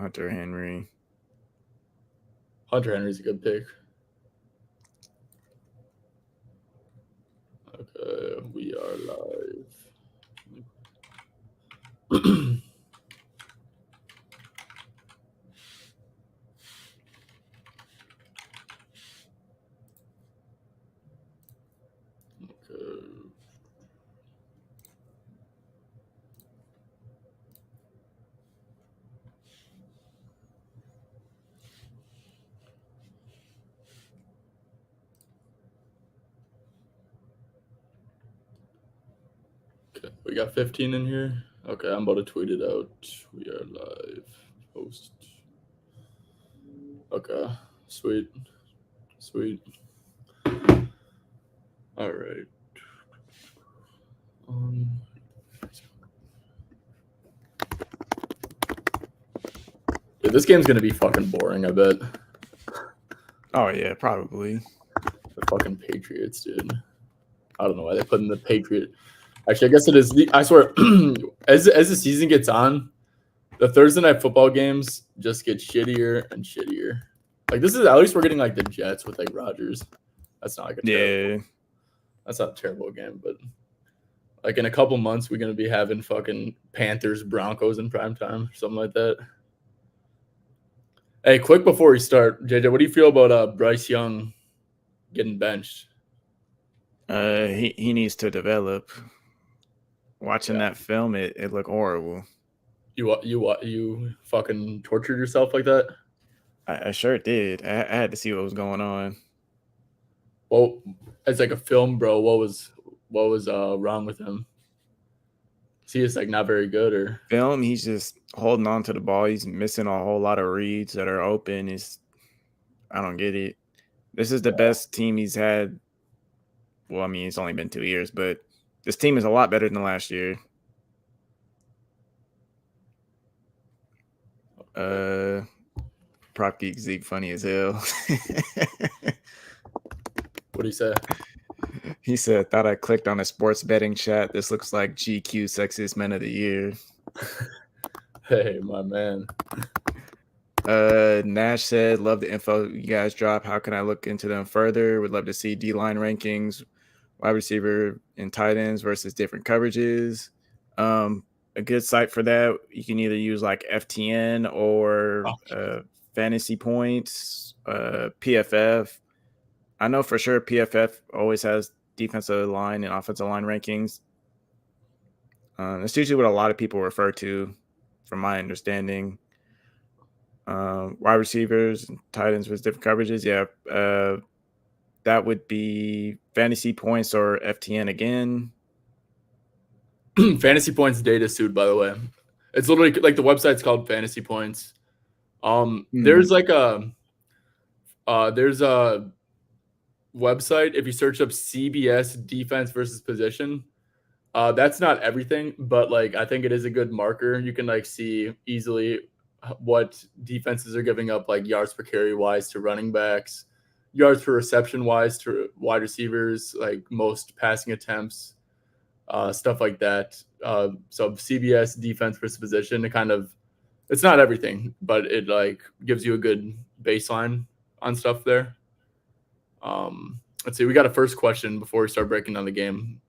Hunter Henry. Hunter Henry's a good pick. Okay, we are live. Okay. Okay, we got 15 in here. Okay, I'm about to tweet it out. We are live. Post. Okay, sweet. All right. Dude, this game's gonna be fucking boring, I bet. Oh yeah, probably. The fucking Patriots, dude. I don't know why they put in the Patriot. Actually, I guess it is. I swear, as the season gets on, the Thursday night football games just get shittier and shittier. Like this is at least we're getting like the Jets with like Rodgers. That's not like a terrible. That's not a terrible game, but like in a couple months we're gonna be having fucking Panthers Broncos in prime time, something like that. Hey, quick before we start, JJ, what do you feel about Bryce Young getting benched? He needs to develop. Watching that film, it looked horrible. You fucking tortured yourself like that? I sure did. I had to see what was going on. Well, as like a film bro, what was wrong with him? Is he just like not very good or film? He's just holding on to the ball. He's missing a whole lot of reads that are open. I don't get it. This is the best team he's had. Well, I mean, it's only been 2 years, but this team is a lot better than last year. Prop Geek Zeke funny as hell. What do you say? He said, "Thought I clicked on a sports betting chat. This looks like GQ Sexiest Men of the Year." Hey, my man. Nash said, "Love the info you guys drop. How can I look into them further? Would love to see D-line rankings, wide receiver and tight ends versus different coverages. A good site for that, you can either use like FTN or Fantasy Points, PFF. I know for sure PFF always has defensive line and offensive line rankings. That's usually what a lot of people refer to, from my understanding. Wide receivers and tight ends with different coverages. Yeah, that would be Fantasy Points or FTN again. Fantasy Points data suit, by the way. It's literally like the website's called Fantasy Points. There's like there's a website if you search up CBS defense versus position. That's not everything, but like I think it is a good marker. You can like see easily what defenses are giving up like yards per carry wise to running backs, yards per reception wise to wide receivers, like most passing attempts, stuff like that. So CBS defense versus position, it's not everything, but it like gives you a good baseline on stuff there. Let's see. We got a first question before we start breaking down the game.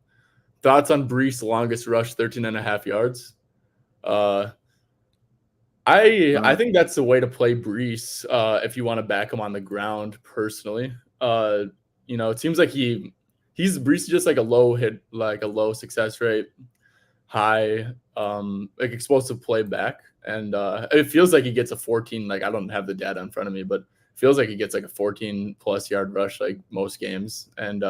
Thoughts on Brees' longest rush, 13.5 yards? I think that's the way to play Brees if you want to back him on the ground. Personally, it seems like Brees is just like a low hit, like a low success rate, high like explosive play back, and it feels like he gets a 14. Like I don't have the data in front of me, but it feels like he gets like a 14 plus yard rush like most games, and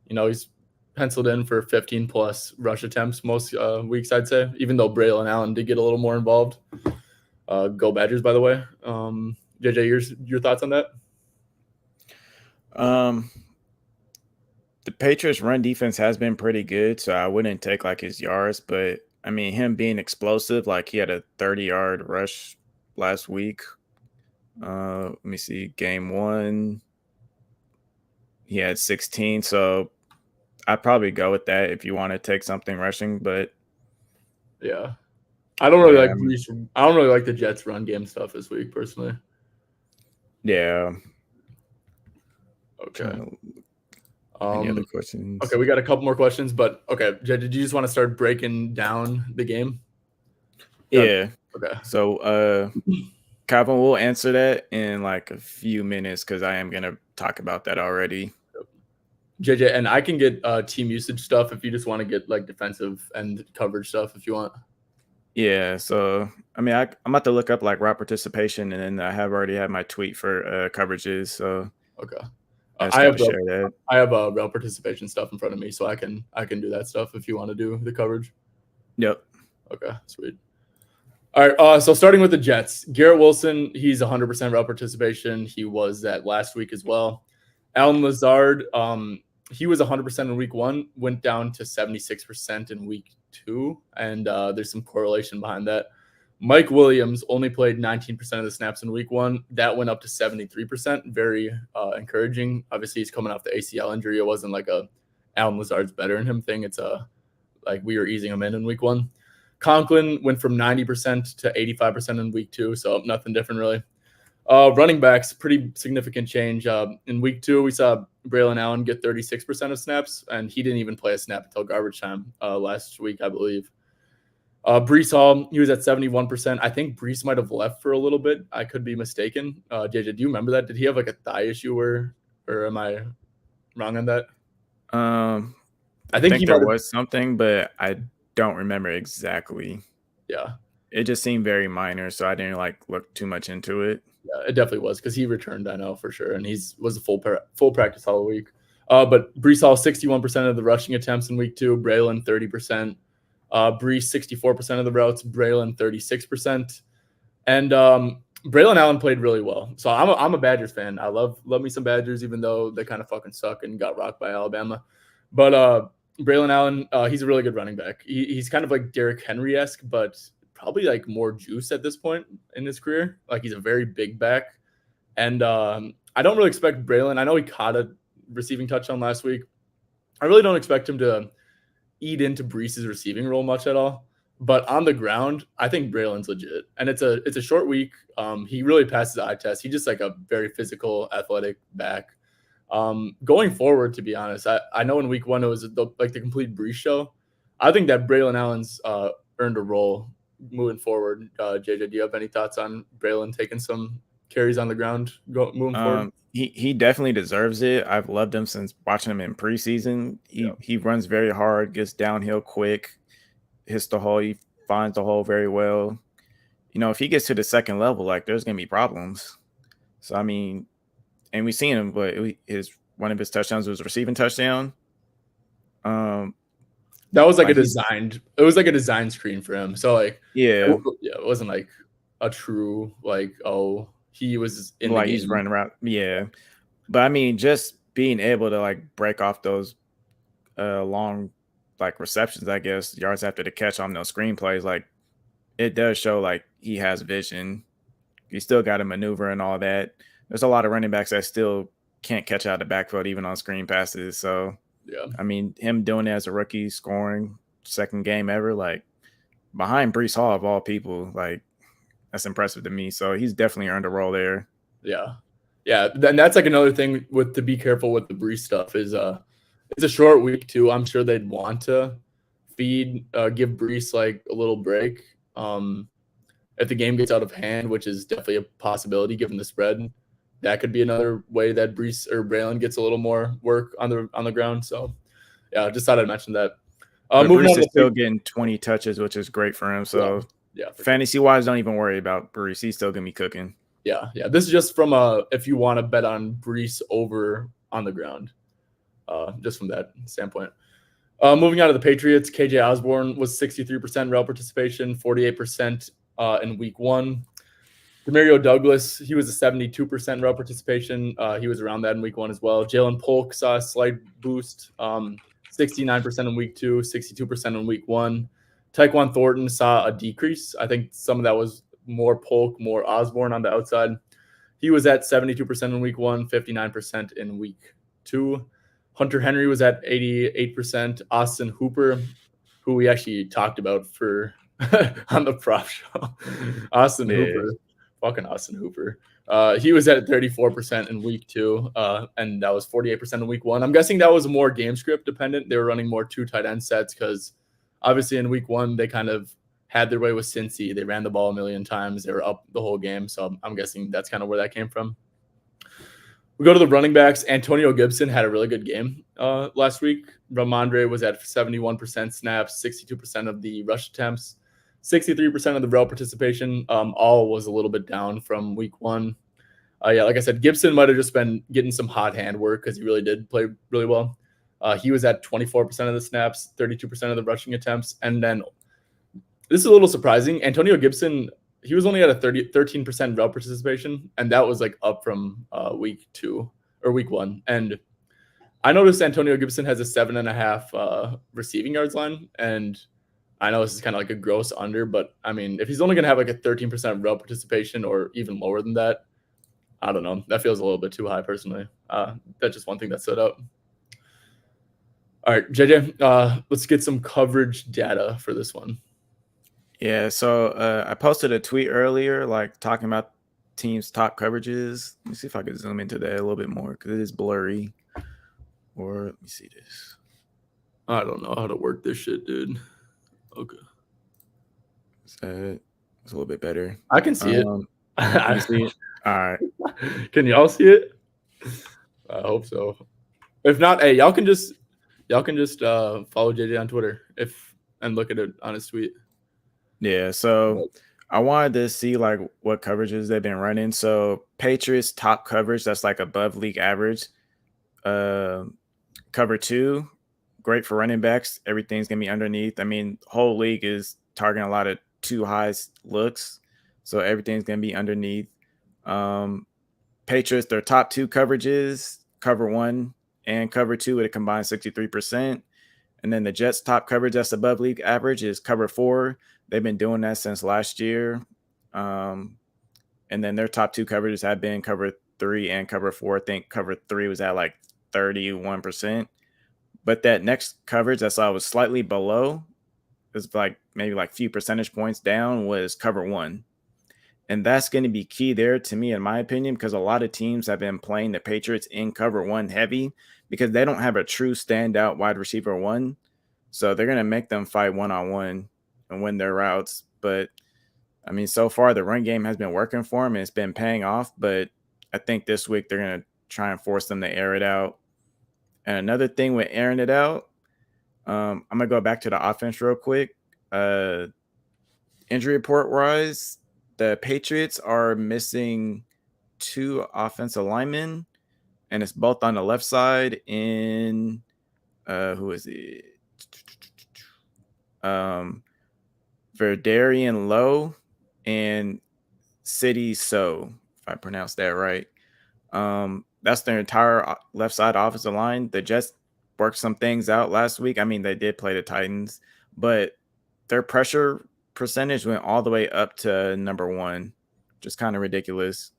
he's penciled in for 15 plus rush attempts most weeks, I'd say, even though Braylon Allen did get a little more involved. Go Badgers, by the way. JJ, your thoughts on that? The Patriots' run defense has been pretty good, so I wouldn't take like his yards, but I mean him being explosive, like he had a 30-yard rush last week. Let me see, game 1, he had 16, so I'd probably go with that if you want to take something rushing, but yeah. I don't really Yeah, like Brees. I don't really like the Jets run game stuff this week personally. yeah. Okay. Trying to any other Um. questions? Okay, we got a couple more questions, but okay, Jay, did you just want to start breaking down the game? Got Yeah. okay. So Calvin will answer that in like a few minutes because I am gonna talk about that already. JJ, and I can get team usage stuff if you just want to get like defensive and coverage stuff if you want. Yeah, so I mean I'm about to look up like route participation and then I have already had my tweet for coverages, so Okay. I just I got have to share that. real participation stuff in front of me, so I can do that stuff if you want to do the coverage. Yep. Okay, sweet. All right. So starting with the Jets, Garrett Wilson, he's 100% route participation. He was that last week as well. Alan Lazard, he was 100% in week one, went down to 76% in week two, and there's some correlation behind that. Mike Williams only played 19% of the snaps in week one. That went up to 73%. Very encouraging. Obviously, he's coming off the ACL injury. It wasn't like a Alan Lazard's better in him thing. It's a like we were easing him in week one. Conklin went from 90% to 85% in week two, so nothing different really. Running backs, pretty significant change. In week two, we saw Braylon Allen get 36% of snaps, and he didn't even play a snap until garbage time last week, I believe. Brees Hall, he was at 71%. I think Brees might have left for a little bit. I could be mistaken. JJ, do you remember that? Did he have like a thigh issue or am I wrong on that? Um I I think think he there might have. was something, but I don't remember exactly. Yeah. It just seemed very minor, so I didn't like look too much into it. Yeah, it definitely was because he returned. I know for sure, and he's was a full practice all week. But Brees Hall 61% of the rushing attempts in week two. Braylon 30%. Brees 64% of the routes. Braylon 36%. And Braylon Allen played really well. So I'm a Badgers fan. I love me some Badgers, even though they kind of fucking suck and got rocked by Alabama. But Braylon Allen, he's a really good running back. He's kind of like Derrick Henry esque, but probably like more juice at this point in his career. Like he's a very big back, and I don't really expect Braylon. I know he caught a receiving touchdown last week. I really don't expect him to eat into Brees's receiving role much at all. But on the ground, I think Braylon's legit, and it's a short week. He really passes the eye test. He's just like a very physical, athletic back. Going forward, to be honest, I know in week one it was like the complete Brees show. I think that Braylon Allen's earned a role moving forward. JJ, do you have any thoughts on Braylon taking some carries on the ground moving forward? He definitely deserves it. I've loved him since watching him in preseason. Yeah, He runs very hard, gets downhill quick, hits the hole, he finds the hole very well. You know, if he gets to the second level, like there's gonna be problems. So I mean, and we've seen him, but his one of his touchdowns was a receiving touchdown. Um, that was like a like he's designed. It was like a design screen for him. So like, yeah, yeah, it wasn't like a true like he was in the like he's game. running around, yeah. But I mean, just being able to like break off those long like receptions, I guess, yards after the catch on those screenplays, like it does show like he has vision. He still got to maneuver and all that. There's a lot of running backs that still can't catch out of the backfield even on screen passes. So Yeah, I mean, him doing it as a rookie, scoring second game ever, like behind Brees Hall of all people, like that's impressive to me. So he's definitely earned a role there. yeah, yeah. Then that's like another thing with to be careful with the Brees stuff is it's a short week too. I'm sure they'd want to give Brees like a little break. If the game gets out of hand, which is definitely a possibility given the spread, that could be another way that Brees or Braylon gets a little more work on the ground. So yeah, just thought I'd mention that. But Moving Brees on is to still getting 20 touches, which is great for him. yeah, So yeah, for sure. fantasy wise, don't even worry about Brees. He's still gonna be cooking. Yeah, yeah. This is just from if you want to bet on Brees over on the ground, just from that standpoint. Moving on to the Patriots, KJ Osborne was 63% route participation, 48% in week one. Demario Douglas, he was a 72% route participation. He was around that in week one as well. Jalen Polk saw a slight boost, 69% in week two, 62% in week one. Tyquan Thornton saw a decrease. I think some of that was more Polk, more Osborne on the outside. He was at 72% in week one, 59% in week two. Hunter Henry was at 88%. Austin Hooper, who we actually talked about for on the prop show. Austin Yeah. Hooper, fucking Austin Hooper. He was at 34% in week 2, and that was 48% in week 1. I'm guessing that was more game script dependent. They were running more 2 tight end sets because obviously in week 1 they kind of had their way with Cincy. They ran the ball a million times. They were up the whole game, so I'm guessing that's kind of where that came from. We go to the running backs. Antonio Gibson had a really good game last week. Ramondre was at 71% snaps, 62% of the rush attempts, 63% of the route participation. All was a little bit down from week 1. Yeah, like I said, Gibson might have just been getting some hot hand work because he really did play really well. He was at 24% of the snaps, 32% of the rushing attempts. And then this is a little surprising. Antonio Gibson, he was only at a 13% route participation, and that was like up from week 2 or week 1. And I noticed Antonio Gibson has a 7.5 receiving yards line, and I know this is kind of like a gross under, but I mean, if he's only going to have like a 13% route participation or even lower than that, I don't know. That feels a little bit too high personally. That's just one thing that stood out. All right, JJ, let's get some coverage data for this one. Yeah, so I posted a tweet earlier, like talking about teams' top coverages. Let me see if I can zoom into that a little bit more because it is blurry. Or let me see this. I don't know how to work this shit, dude. Okay. It's a little bit better. I can see it. You can see it? All right. Can y'all see it? I hope so. If not, hey, y'all can just follow JJ on Twitter and look at it on his tweet. Yeah, so I wanted to see like what coverages they've been running. So Patriots top coverage, that's like above league average. Cover 2, great for running backs. Everything's gonna be underneath. I mean, whole league is targeting a lot of too high looks, so everything's gonna be underneath. Patriots, their top 2 coverages, cover 1 and cover 2 at a combined 63%. And then the Jets' top coverage that's above league average is cover 4. They've been doing that since last year. And then their top 2 coverages have been cover 3 and cover 4. I think cover 3 was at like 31%. But that next coverage that I was slightly below, is like maybe like few percentage points down, was cover 1. And that's going to be key there to me, in my opinion, because a lot of teams have been playing the Patriots in cover 1 heavy because they don't have a true standout wide receiver 1. So they're going to make them fight one-on-one and win their routes. But, I mean, so far the run game has been working for them and it's been paying off. But I think this week they're going to try and force them to air it out. And another thing with airing it out, I'm going to go back to the offense real quick. Injury report-wise, the Patriots are missing 2 offensive linemen, and it's both on the left side in who is it? Verdarian Lowe and City So, if I pronounce that right. That's their entire left side offensive line. The Jets worked some things out last week. I mean, they did play the Titans, but their pressure percentage went all the way up to number 1, just kind of ridiculous.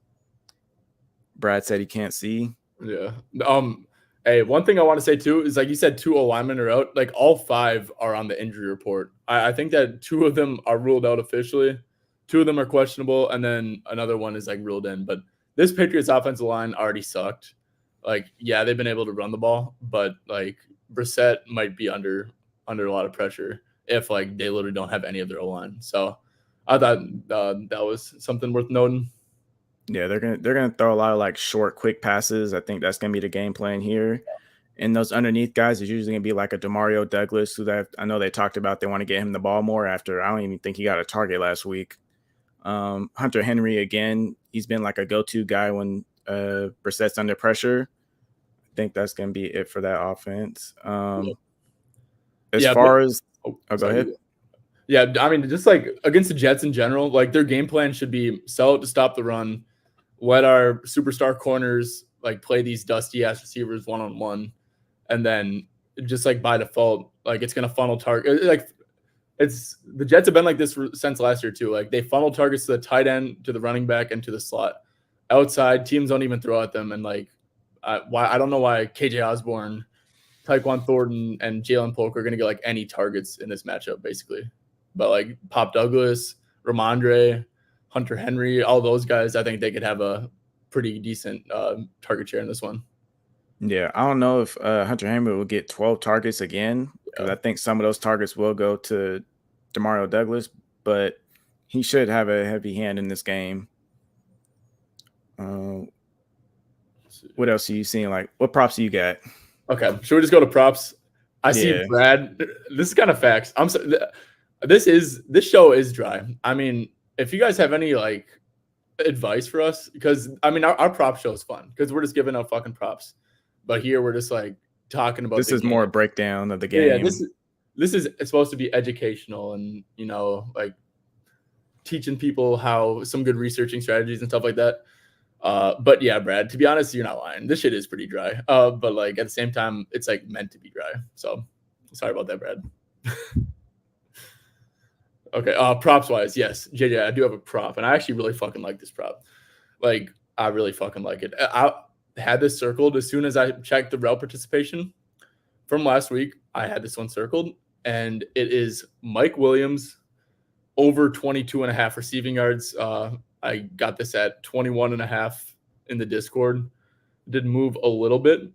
Brad said he can't see. Yeah. Hey, one thing I want to say too is, like you said, 2 linemen are out. Like all 5 are on the injury report. I think that 2 of them are ruled out officially. 2 of them are questionable, and then another one is like ruled in. But this Patriots offensive line already sucked. Like, yeah, they've been able to run the ball, but like Brissett might be under a lot of pressure if like they literally don't have any of their O-line. So I thought that was something worth noting. Yeah, they're gonna throw a lot of like short, quick passes. I think that's gonna be the game plan here. And those underneath guys is usually gonna be like a Demario Douglas, who that I know they talked about. They want to get him the ball more after I don't even think he got a target last week. Hunter Henry again, he's been like a go-to guy when Brissett's under pressure. I think that's gonna be it for that offense. As far as go ahead. Yeah, I mean, just like against the Jets in general, like their game plan should be sell it to stop the run, let our superstar corners like play these dusty ass receivers one-on-one, and then just like by default, like it's gonna funnel target. Like it's the Jets have been like this since last year too. Like they funnel targets to the tight end, to the running back, and to the slot. Outside teams don't even throw at them, and like I don't know why KJ Osborne, Tyquan Thornton, and Jalen Polk are gonna get like any targets in this matchup, basically. but like Pop Douglas, Ramondre, Hunter Henry, all those guys, I think they could have a pretty decent target share in this one. Yeah, I don't know if Hunter Henry will get 12 targets again because Yeah. I think some of those targets will go to Demario Douglas, but he should have a heavy hand in this game. Uh, what else are you seeing? Like, what props do you got? Okay, should we just go to props? I see Yeah, Brad. This is kind of facts. I'm so, this show is dry. I mean, if you guys have any like advice for us, because I mean our prop show is fun because we're just giving out fucking props, but here we're just like talking about this the is game. more a breakdown of the Yeah, game. this is supposed to be educational and like teaching people how some good researching strategies and stuff like that. But yeah, Brad, to be honest, you're not lying. This shit is pretty dry. But like at the same time, it's like meant to be dry. So sorry about that, Brad. Okay. Props wise, yes, JJ, I do have a prop, and I actually really fucking like this prop. Like, I really fucking like it. I had this circled as soon as I checked the rel participation from last week. I had this one circled, and it is Mike Williams over 22 and a half receiving yards. I got this at 21 and a half in the Discord. Did move a little bit,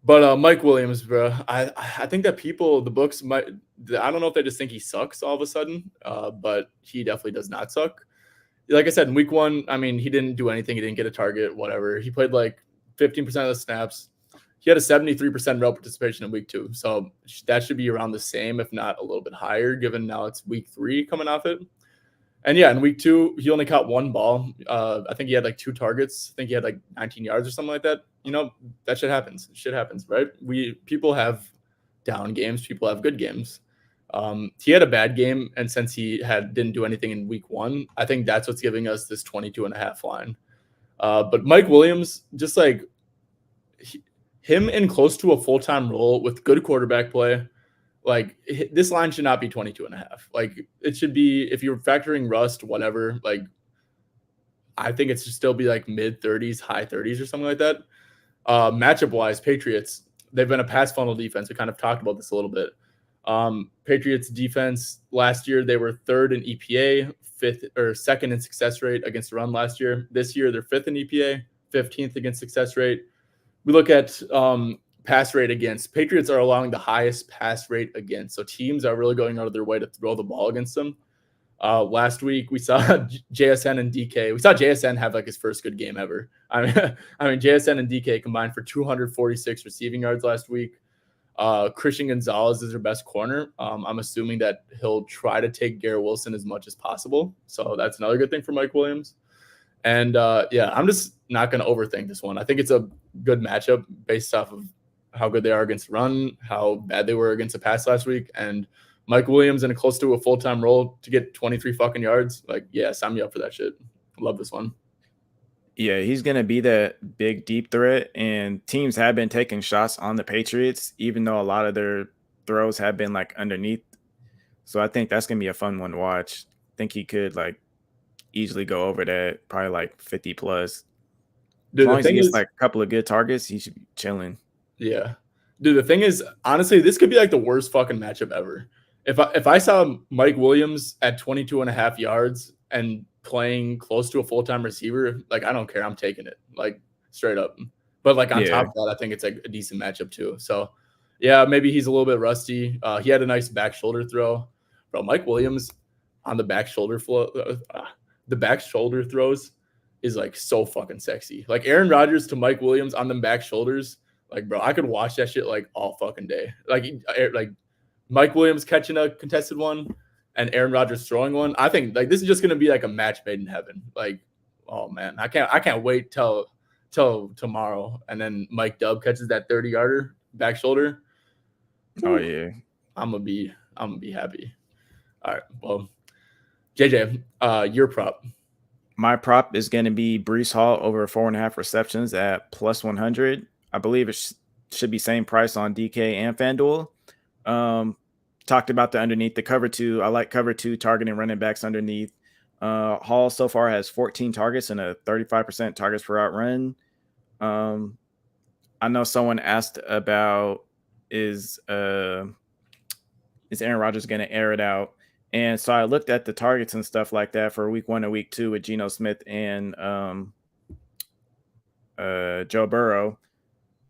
but Mike Williams, bro, I think that the books might. I don't know if they just think he sucks all of a sudden, but he definitely does not suck. Like I said, in week one, I mean, he didn't do anything. He didn't get a target, whatever. He played like 15% of the snaps. He had a 73% rel participation in week two. So that should be around the same, if not a little bit higher, given now it's week three coming off it. And yeah, in week two, he only caught one ball. I think he had like two targets. I think he had like 19 yards or something like that. That shit happens. Shit happens, right? People have down games. People have good games. He had a bad game, and since he didn't do anything in week one, I think that's what's giving us this 22 and a half line. But Mike Williams, just like him in close to a full-time role with good quarterback play, like this line should not be 22 and a half. Like it should be, if you're factoring rust, whatever, like I think it should still be like mid 30s, high 30s or something like that. Matchup wise, Patriots, they've been a pass funnel defense. We kind of talked about this a little bit. Patriots defense last year, they were third in EPA, fifth or second in success rate against the run last year. This year, they're fifth in EPA, 15th against success rate. We look at pass rate against. Patriots are allowing the highest pass rate against. So teams are really going out of their way to throw the ball against them. Last week we saw JSN and DK. We saw JSN have like his first good game ever. I mean JSN and DK combined for 246 receiving yards last week. Christian Gonzalez is their best corner. I'm assuming that he'll try to take Garrett Wilson as much as possible. So that's another good thing for Mike Williams. And yeah, I'm just not going to overthink this one. I think it's a good matchup based off of how good they are against the run, how bad they were against the pass last week, and Mike Williams in a close to a full-time role to get 23 fucking yards. Like, yeah, sign me up for that shit. Love this one. Yeah, he's going to be that big deep threat, and teams have been taking shots on the Patriots, even though a lot of their throws have been like underneath. So I think that's going to be a fun one to watch. I think he could like easily go over that, probably like 50 plus. As Dude, the long as he thing gets is, like a couple of good targets, he should be chilling. yeah. Dude, the thing is, honestly, this could be like the worst fucking matchup ever. If I saw Mike Williams at 22 and a half yards and playing close to a full-time receiver, like I don't care. I'm taking it. Like straight up. But like on Yeah. top of that, I think it's like a decent matchup too. So yeah, maybe he's a little bit rusty. He had a nice back shoulder throw. Bro, Mike Williams on the back shoulder the back shoulder throws is like so fucking sexy. Like Aaron Rodgers to Mike Williams on them back shoulders. Like, bro, I could watch that shit like all fucking day. Like Mike Williams catching a contested one and Aaron Rodgers throwing one. I think like this is just gonna be like a match made in heaven. Like, oh man, I can't wait till tomorrow. And then Mike Dub catches that 30-yarder back shoulder. Oh Whew, yeah. I'm gonna be happy. All right, well, JJ, your prop. My prop is going to be Brees Hall over 4.5 receptions at plus 100. I believe it should be same price on DK and FanDuel. Talked about the underneath the cover two. I like cover two targeting running backs underneath. Hall so far has 14 targets and a 35% targets per route run. I know someone asked about is Aaron Rodgers going to air it out? And so I looked at the targets and stuff like that for week 1 and week 2 with Geno Smith and Joe Burrow.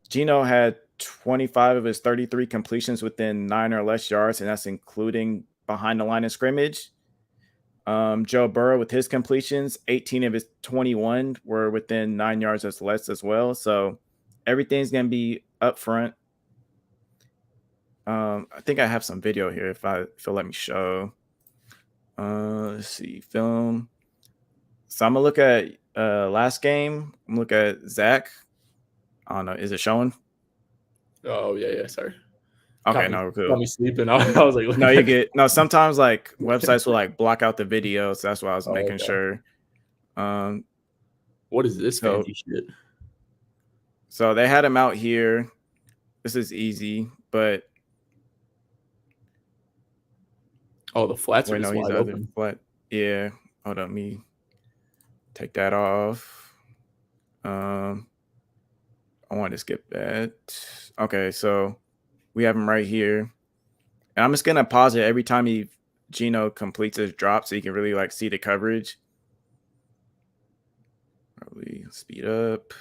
Geno had 25 of his 33 completions within 9 or less yards, and that's including behind the line of scrimmage. Joe Burrow with his completions, 18 of his 21 were within 9 yards or less as well. So everything's going to be up front. I think I have some video here if you'll let me show. Let's see, film. So I'm gonna look at last game. I'm gonna look at Zach. I don't know. Is it showing? Oh yeah, sorry. Okay, Got me, no, we're got cool. me sleeping. I was like, No, looking you at. get no. Sometimes like websites will like block out the video, so that's why I was Oh, making okay. sure. Um, What is this so fancy shit? so they had him out here. This is easy, but Oh, the flats are wait, no, just he's wide the other open. flat. Yeah, hold on, me take that off. Um, I want to skip that. Okay, so we have him right here. And I'm just gonna pause it every time Gino completes his drop so you can really like see the coverage. Probably speed up.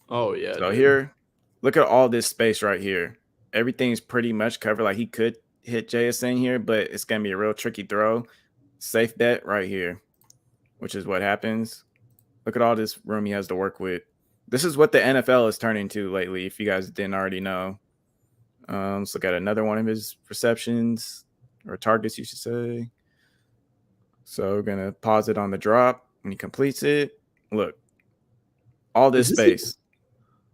Oh yeah, So dude. here, look at all this space right here. Everything's pretty much covered. Like he could hit JSN here, but it's gonna be a real tricky throw. Safe bet right here, which is what happens. Look at all this room he has to work with. This is what the NFL is turning to lately, if you guys didn't already know. Let's look at another one of his receptions or targets, you should say. So we're gonna pause it on the drop when he completes it. Look, all Is this this space,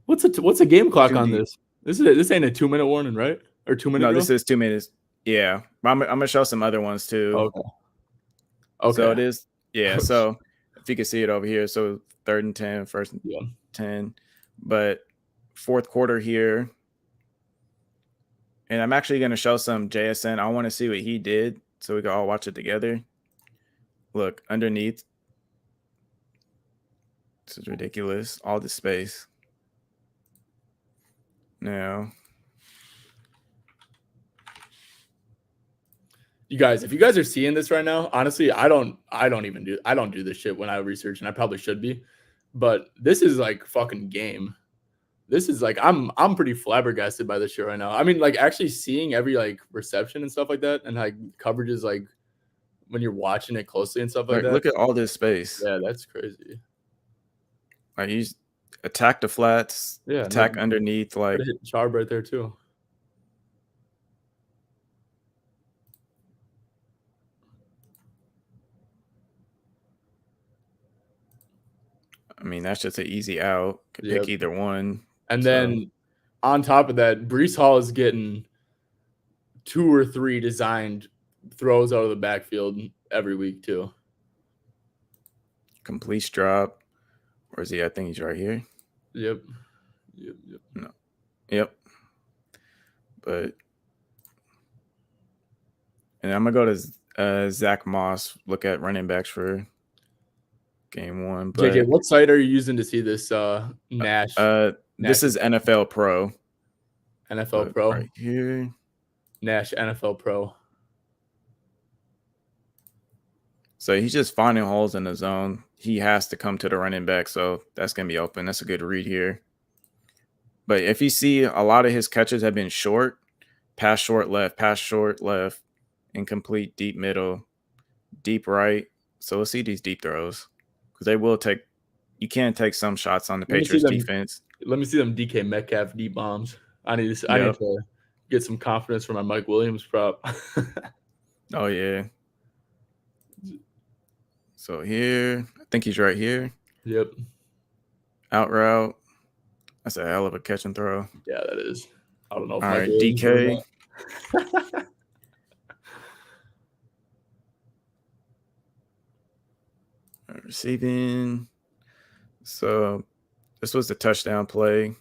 what's a game clock too on deep. this? This ain't a 2 minute warning, right? Or 2 minute No, drill? this is 2 minutes. Yeah, but I'm gonna show some other ones too. Okay. So Okay. it is, yeah. So if you can see it over here, so 3rd and 10, 1st and Yeah. 10, but 4th quarter here, and I'm actually gonna show some JSN. I want to see what he did, so we can all watch it together. Look underneath. This is ridiculous. All this space. Now, You guys, if you guys are seeing this right now, honestly, I don't do this shit when I research, and I probably should be. But this is like fucking game. This is like I'm pretty flabbergasted by this shit right now. I mean, like actually seeing every like reception and stuff like that, and like coverages like when you're watching it closely and stuff like like that. look at all this space. Yeah, that's crazy. Like he's attack the flats, Yeah, and attack then underneath. try Like to hit Charb right there too. I mean, that's just an easy out. Could Yeah, pick either one. and So then on top of that, Brees Hall is getting 2 or 3 designed throws out of the backfield every week too. complete drop. Where is he? I think he's right here. Yep. No. Yep. But and I'm gonna go to Zach Moss. Look at running backs for game 1. JJ, But what site are you using to see this Nash this is NFL Pro. NFL But Pro? right here. Nash NFL Pro. So he's just finding holes in the zone. He has to come to the running back, so that's gonna be open. That's a good read here. But if you see, a lot of his catches have been short, pass short left, incomplete deep middle, deep right. So we'll see these deep throws because they will take. You can take some shots on the Let me see Patriots them. defense. Let me see them DK Metcalf deep bombs. I need Yep. to get some confidence from my Mike Williams prop. Oh yeah. So here, I think he's right here. Yep. Out route. That's a hell of a catch and throw. Yeah, that is. I don't know if All Mike right, Williams doing DK. that. Receiving. So this was the touchdown play.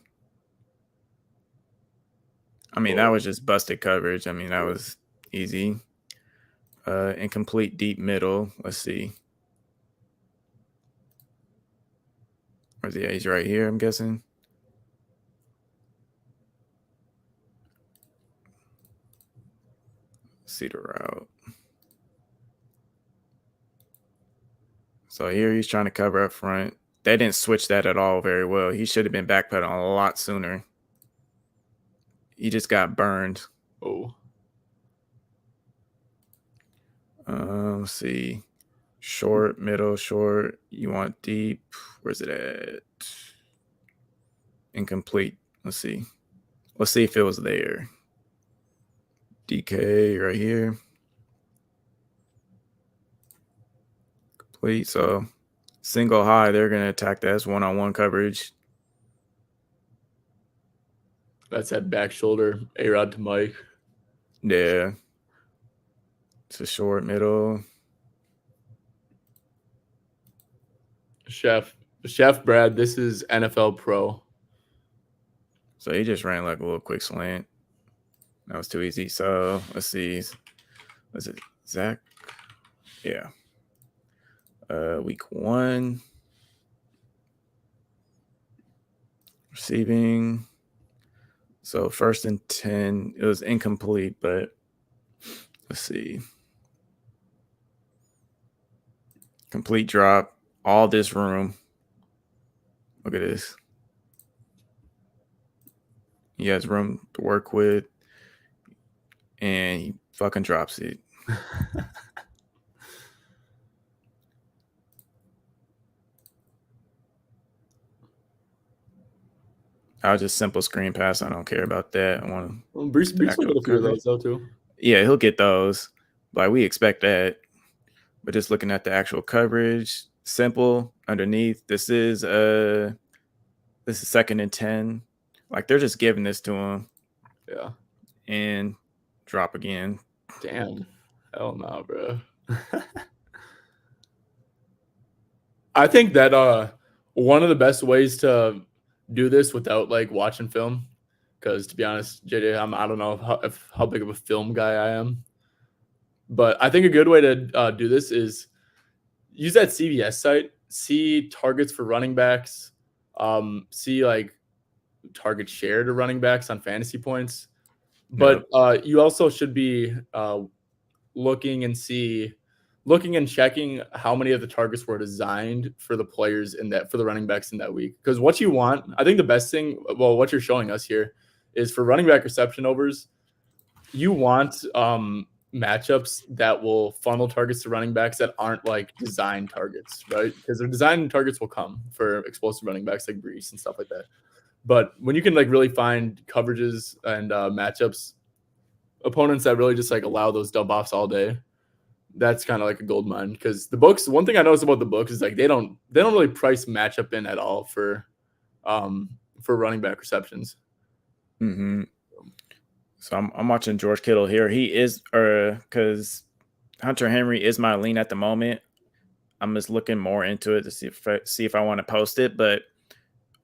I mean, that Cool. was just busted coverage. I mean, that was easy. Incomplete deep middle. Let's see. Where's he? He's right here, I'm guessing. see the route. So here he's trying to cover up front. They didn't switch that at all very well. He should have been backpedaling a lot sooner. He just got burned. Oh. Let's see. Short, middle, short. You want deep. Where's it at? Incomplete. Let's see. Let's see if it was there. DK right here. Complete. So single high, they're going to attack that as one-on-one coverage. That's that back shoulder, A-Rod to Mike. Yeah. It's a short, middle. Chef Brad, this is NFL Pro. So he just ran like a little quick slant. That was too easy. So let's see. Was it Zach? Yeah. Week 1. Receiving. So 1st and 10. It was incomplete, but let's see. Complete drop. All this room. Look at this. He has room to work with. And he fucking drops it. I'll just simple screen pass. I don't care about that. I want Brees will get a few of those though too. Yeah, he'll get those. Like we expect that. But just looking at the actual coverage, simple underneath. This is 2nd and 10. Like they're just giving this to him. Yeah. And drop again. Damn. Hell no, bro. I think that one of the best ways to do this without like watching film, because to be honest, JJ, I don't know how big of a film guy I am, but I think a good way to do this is use that CBS site, see targets for running backs, see like target share to running backs on fantasy points, but you also should be looking and checking how many of the targets were designed for the players for the running backs in that week. Because what you want, I think the best thing, well, what you're showing us here is for running back reception overs, you want matchups that will funnel targets to running backs that aren't like designed targets, right? Because their designed targets will come for explosive running backs like Brees and stuff like that. But when you can like really find coverages and matchups, opponents that really just like allow those dump offs all day, that's kind of like a gold mine. Because the books, one thing I noticed about the books is like they don't really price matchup in at all for running back receptions. Mm-hmm. So I'm watching George Kittle here. He is because Hunter Henry is my lean at the moment. I'm just looking more into it to see if I want to post it. But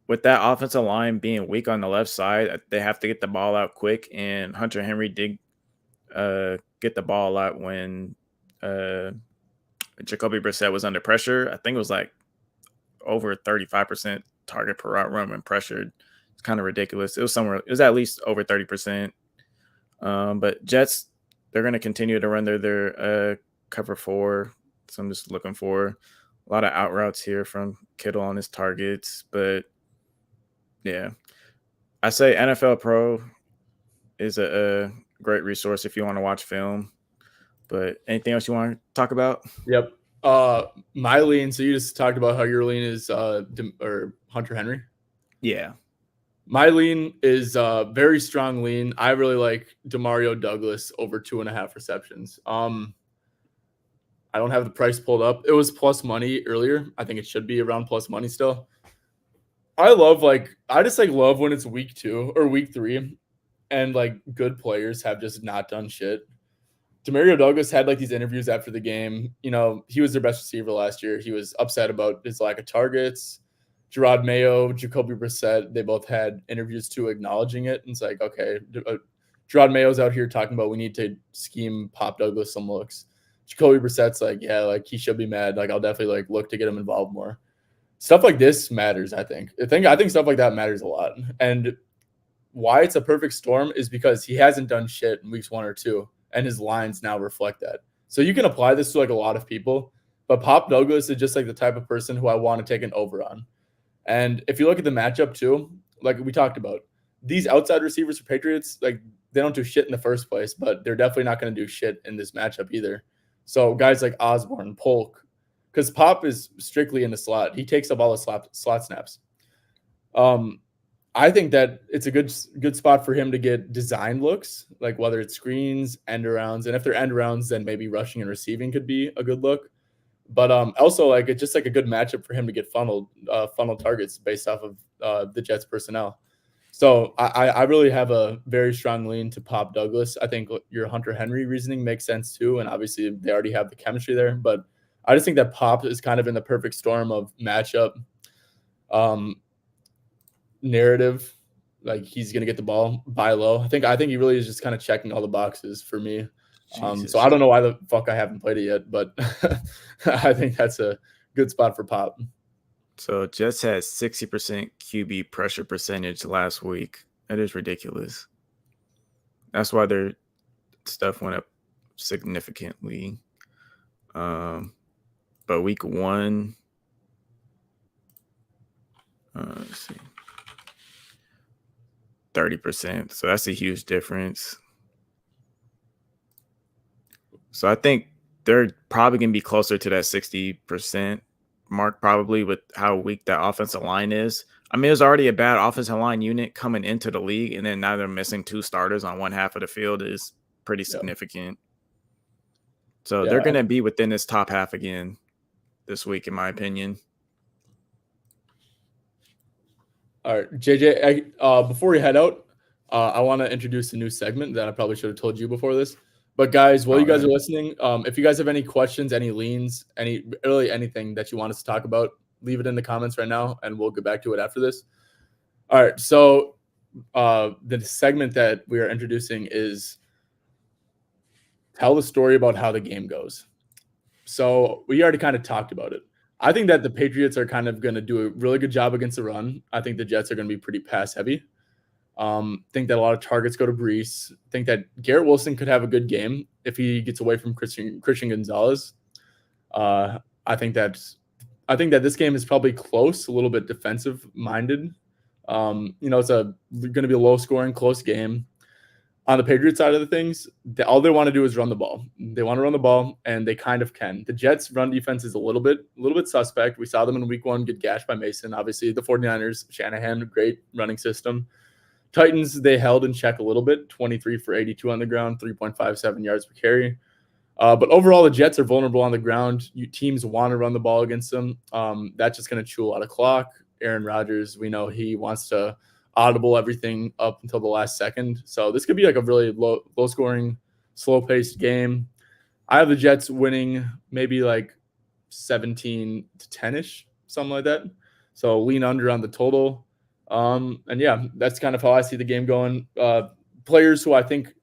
with that offensive line being weak on the left side, they have to get the ball out quick. And Hunter Henry did get the ball out when Jacoby Brissett was under pressure. I think it was like over 35% target per route run when pressured. It's kind of ridiculous. It was at least over 30%. But Jets, they're going to continue to run their cover 4. So I'm just looking for a lot of out routes here from Kittle on his targets. But yeah, I say NFL Pro is a great resource if you want to watch film. But anything else you want to talk about? Yep. My lean. So you just talked about how your lean is or Hunter Henry. Yeah. My lean is very strong lean. I really like Demario Douglas over 2.5 receptions. I don't have the price pulled up. It was plus money earlier. I think it should be around plus money still. I just love when it's week 2 or week 3 and like good players have just not done shit. Demario Douglas had like these interviews after the game. You know, he was their best receiver last year. He was upset about his lack of targets. Gerard Mayo, Jacoby Brissett, they both had interviews too acknowledging it. And it's like, okay, Gerard Mayo's out here talking about we need to scheme Pop Douglas some looks. Jacoby Brissett's like, yeah, like he should be mad. Like I'll definitely like look to get him involved more. Stuff like this matters, I think. I think stuff like that matters a lot. And why it's a perfect storm is because he hasn't done shit in weeks 1 or 2. and his lines now reflect that. So you can apply this to like a lot of people, but Pop Douglas is just like the type of person who I want to take an over on. And if you look at the matchup too, like we talked about, these outside receivers for Patriots, like they don't do shit in the first place, but they're definitely not going to do shit in this matchup either. So guys like Osborne, Polk, because Pop is strictly in the slot. He takes up all the slot snaps. Um, I think that it's a good spot for him to get design looks, like whether it's screens, end arounds, and if they're end arounds, then maybe rushing and receiving could be a good look. But also like it's just like a good matchup for him to get funnel targets based off of the Jets personnel. So I really have a very strong lean to Pop Douglas. I think your Hunter Henry reasoning makes sense too, and obviously they already have the chemistry there. But I just think that Pop is kind of in the perfect storm of matchup, um, narrative. Like he's gonna get the ball buy low. I think he really is just kind of checking all the boxes for me. So I Jesus. don't know why the fuck I haven't played it yet, but I think that's a good spot for Pop. So Jets had 60% QB pressure percentage last week. That is ridiculous. That's why their stuff went up significantly. But week one, let's see, 30%. So that's a huge difference. So I think they're probably going to be closer to that 60% mark, probably with how weak that offensive line is. I mean, it was already a bad offensive line unit coming into the league, and then now they're missing 2 starters on one half of the field is pretty Yeah, significant. So they're yeah. going to be within this top half again this week, in my opinion. All right, JJ. Before we head out, I want to introduce a new segment that I probably should have told you before this. But guys, while you All guys are right. listening, if you guys have any questions, any leans, anything that you want us to talk about, leave it in the comments right now, and we'll get back to it after this. All right. So the segment that we are introducing is tell the story about how the game goes. So we already kind of talked about it. I think that the Patriots are kind of going to do a really good job against the run. I think the Jets are going to be pretty pass heavy. Think that a lot of targets go to Brees. Think that Garrett Wilson could have a good game if he gets away from Christian Gonzalez. Uh, I think that this game is probably close, a little bit defensive minded. It's going to be a low scoring, close game. On the Patriots side of the things, all they want to do is run the ball. They want to run the ball, and they kind of can. The Jets' run defense is a little bit suspect. We saw them in week one get gashed by Mason. Obviously, the 49ers, Shanahan, great running system. Titans, they held in check a little bit, 23 for 82 on the ground, 3.57 yards per carry. But overall, the Jets are vulnerable on the ground. Teams want to run the ball against them. That's just going to chew a lot of clock. Aaron Rodgers, we know he wants to audible everything up until the last second. So this could be like a really low scoring, slow paced game. I have the Jets winning maybe like 17 to 10-ish, something like that. So lean under on the total. And yeah, that's kind of how I see the game going. Players who I think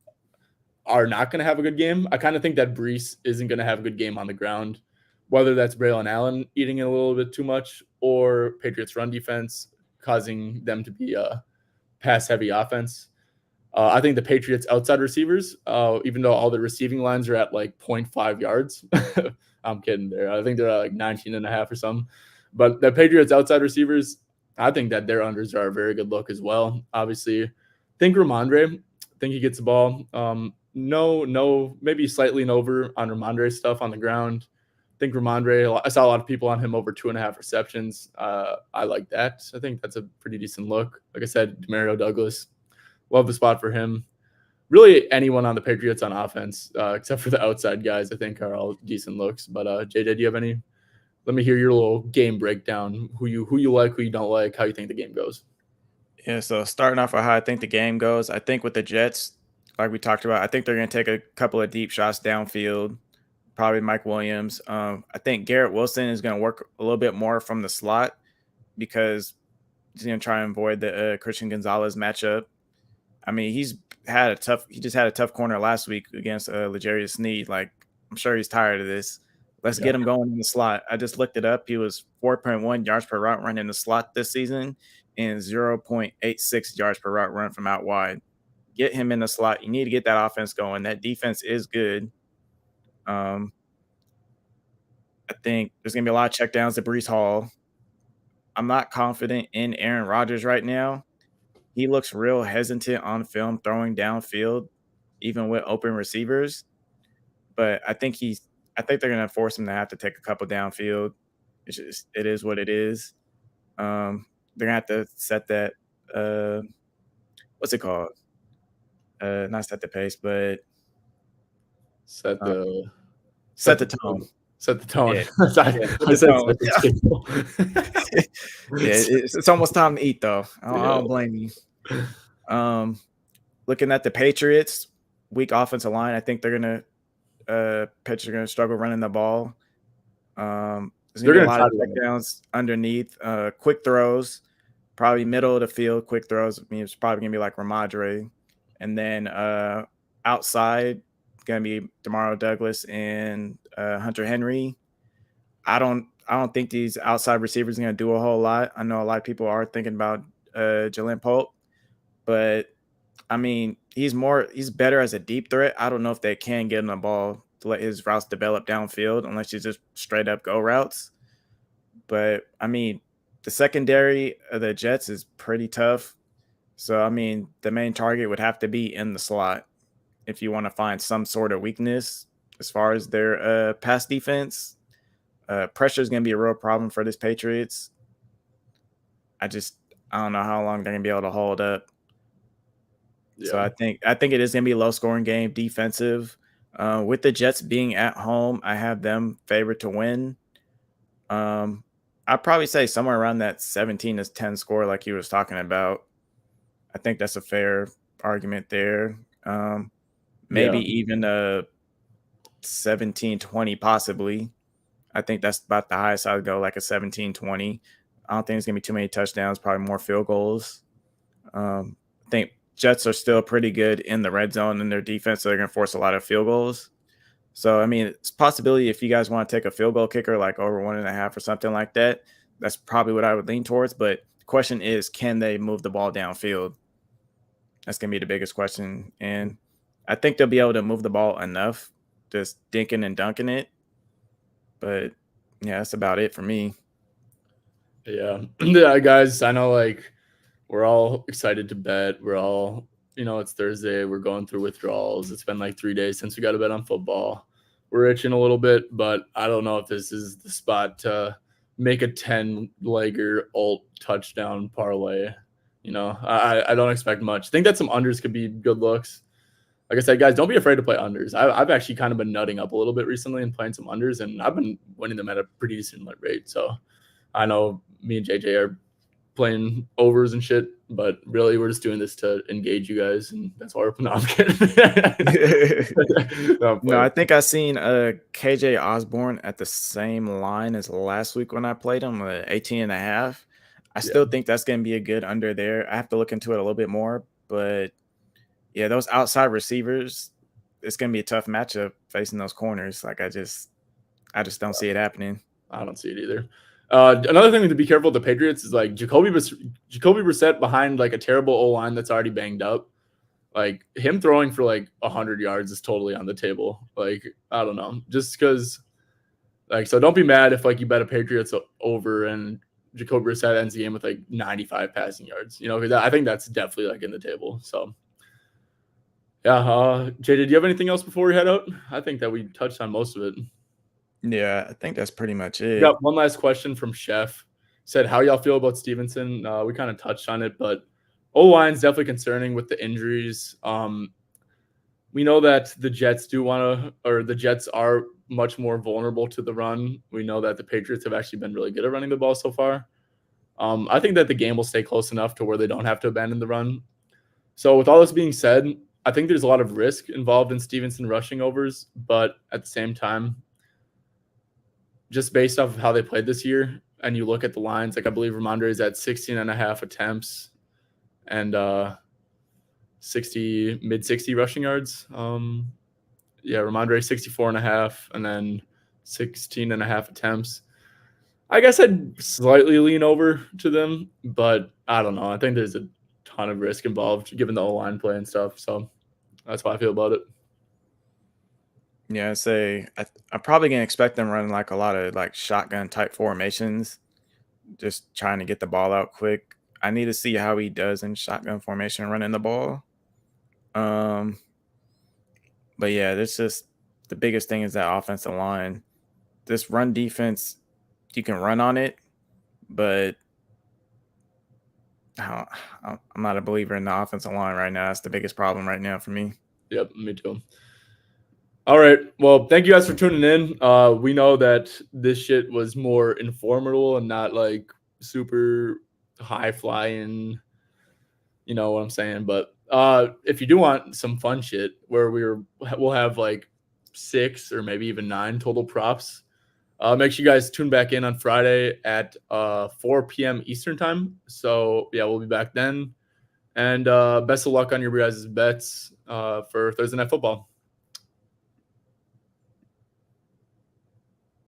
are not going to have a good game. I kind of think that Brees isn't going to have a good game on the ground, whether that's Braylon Allen eating it a little bit too much or Patriots run defense causing them to be a pass heavy offense. I think the Patriots outside receivers, even though all the receiving lines are at like 0.5 yards, I'm kidding there. I think they're at like 19 and a half or something. But the Patriots outside receivers, I think that their unders are a very good look as well. Obviously, think Ramondre. Think he gets the ball. No, maybe slightly an over on Ramondre stuff on the ground. Think Ramondre, I saw a lot of people on him over 2.5 receptions. I like that. I think that's a pretty decent look. Like I said, Demario Douglas, love the spot for him. Really, anyone on the Patriots on offense, except for the outside guys, I think are all decent looks. But JJ, do you have any? Let me hear your little game breakdown. Who you like, who you don't like, how you think the game goes. Yeah, so starting off with how I think the game goes, I think with the Jets, like we talked about, I think they're going to take a couple of deep shots downfield, probably Mike Williams. I think Garrett Wilson is going to work a little bit more from the slot because he's going to try and avoid the Christian Gonzalez matchup. I mean, he just had a tough corner last week against L'Jarius Sneed. Like, I'm sure he's tired of this. Let's Yeah, get him going in the slot. I just looked it up. He was 4.1 yards per route run in the slot this season and 0.86 yards per route run from out wide. get him in the slot. You need to get that offense going. That defense is good. Um, I think there's gonna be a lot of checkdowns to Brees Hall. I'm not confident in Aaron Rodgers right now. He looks real hesitant on film throwing downfield, even with open receivers. But I think they're gonna force him to have to take a couple downfield. It is what it is. They're gonna have to set that uh what's it called? Not set the pace, but Set uh, the set set the the tone. tone. Set the tone. Yeah, I yeah, set I the said tone. set the table. Yeah, it's almost time to eat though. I Yeah. don't blame you. Um, Looking at the Patriots, weak offensive line. I think they're gonna pitchers are gonna struggle running the ball. There's gonna They're be a gonna lot try of to run it. checkdowns underneath. Quick throws, probably middle of the field. Quick throws. I mean, it's probably gonna be like Ramadre, and then outside gonna be Demario Douglas and Hunter Henry. I don't think these outside receivers are gonna do a whole lot. I know a lot of people are thinking about Jalen Pope, but I mean, he's better as a deep threat. I don't know if they can get him the ball to let his routes develop downfield unless you just straight up go routes. But I mean, the secondary of the Jets is pretty tough. So I mean, the main target would have to be in the slot if you want to find some sort of weakness as far as their pass defense. Pressure is going to be a real problem for this Patriots. I just I don't know how long they're going to be able to hold up. So Yeah. I think it is going to be a low scoring game, defensive. With the Jets being at home, I have them favored to win. I'd probably say somewhere around that 17-10 score, like you was talking about. I think that's a fair argument there. Maybe Yeah. even a 17-20, possibly. I think that's about the highest I would go, like a 17-20. I don't think there's gonna be too many touchdowns, probably more field goals. I think Jets are still pretty good in the red zone in their defense, so they're gonna force a lot of field goals. So I mean, it's a possibility if you guys want to take a field goal kicker like over 1.5 or something like that. That's probably what I would lean towards. But the question is, can they move the ball downfield? That's gonna be the biggest question, and I think they'll be able to move the ball enough, just dinking and dunking it. But yeah, that's about it for me. Yeah. Yeah, guys, I know like we're all excited to bet. We're all, it's Thursday. We're going through withdrawals. It's been like 3 days since we got to bet on football. We're itching a little bit, but I don't know if this is the spot to make a 10-legger alt touchdown parlay. I don't expect much. I think that some unders could be good looks. Like I said, guys, don't be afraid to play unders. I've actually kind of been nutting up a little bit recently and playing some unders, and I've been winning them at a pretty decent rate. So I know me and JJ are playing overs and shit, but really we're just doing this to engage you guys, and that's why we're no, I'm kidding. No, I'm No, playing. I think I seen KJ Osborne at the same line as last week when I played him, 18.5. I Yeah, still think that's gonna be a good under there. I have to look into it a little bit more, but yeah, those outside receivers, it's gonna be a tough matchup facing those corners. Like I just don't see it happening. I don't see it either. Another thing to be careful with the Patriots is like Jacoby Brissett behind like a terrible O line that's already banged up. Like him throwing for like 100 yards is totally on the table. Like I don't know, just because like so don't be mad if like you bet a Patriots over and Jacoby Brissett ends the game with like 95 passing yards. Because I think that's definitely like in the table. So yeah, Jay, did you have anything else before we head out? I think that we touched on most of it. Yeah, I think that's pretty much We it. got one last question from Chef. Said, how y'all feel about Stevenson? We kind of touched on it, but O line's definitely concerning with the injuries. We know that the Jets the Jets are much more vulnerable to the run. We know that the Patriots have actually been really good at running the ball so far. I think that the game will stay close enough to where they don't have to abandon the run. So, with all this being said, I think there's a lot of risk involved in Stevenson rushing overs, but at the same time, just based off of how they played this year, and you look at the lines, like I believe Ramondre is at 16 and a half attempts and 60 rushing yards. Yeah, Ramondre 64 and a half and then 16 and a half attempts. I guess I'd slightly lean over to them, but I don't know. I think there's a ton of risk involved given the O-line play and stuff. So that's how I feel about it. Yeah, I'm probably gonna expect them running like a lot of like shotgun type formations, just trying to get the ball out quick. I need to see how he does in shotgun formation running the ball. Um, but yeah, this just the biggest thing is that offensive line. This run defense, you can run on it, but I I'm not a believer in the offensive line right now. That's the biggest problem right now for me. Yep, me too. All right. Well, thank you guys for tuning in. We know that this shit was more informative and not like super high flying. You know what I'm saying? But if you do want some fun shit where we'll have like 6 or maybe even 9 total props. Make sure you guys tune back in on Friday at 4 p.m. Eastern time. So yeah, we'll be back then. And best of luck on your guys' bets for Thursday Night Football.